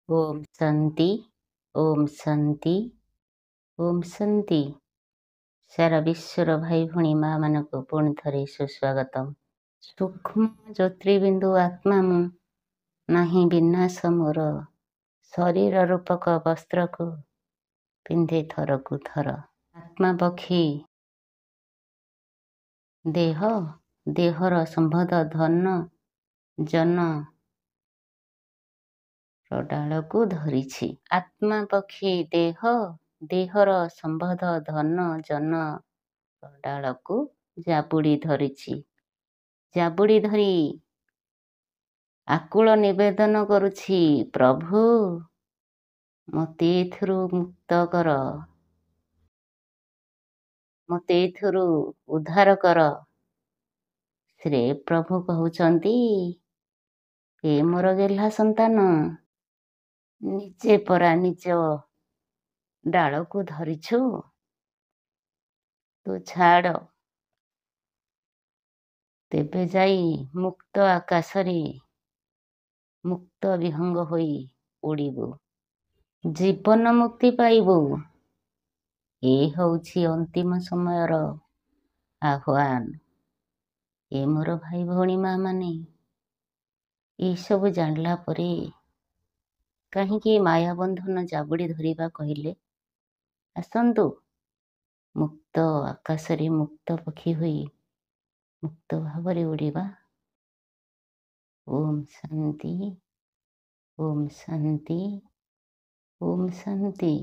ओम शांति ओम शांति ओम शांति। सारा विश्वर भाई भणी माँ मान को पुणी थरे सुस्वागतम। सूक्ष्म ज्योतिर्बिंदु आत्मा मु नाही विनाश मोर, शरीर रूपक वस्त्र को पिंधे थर को थर। आत्मा पक्षी देह देहर संबंध धन जन डाल को धरिछि। आत्मा पक्षी देह देहर संबंध धन जन डाल को जाबुड़ी धरिछि। जाबुड़ी धरी आकुल निवेदन करुछि, प्रभु मते एथिरु मुक्त कर, मते एथिरु उद्धार कर। श्री प्रभु कहउचंती, ए मोर गेल्हा संतान, निजे परा निज डाल को धरिछु, तू छाड़ तेबे जाई मुक्त आकाशरे मुक्त विहंग होई उड़िबु, जीवन मुक्ति पाइबु। ए हଉଛି अंतिम समयर आह्वान। ए मोर भाई भौणी माँ माने ये सब जानला परे कहीं माया बंधन जाबुड़ी धरिबा कहले, आसंतु मुक्त आकाशरे मुक्त पक्षी होई मुक्त भावरे उड़िबा। ओम शांति ओम शांति ओम शांति।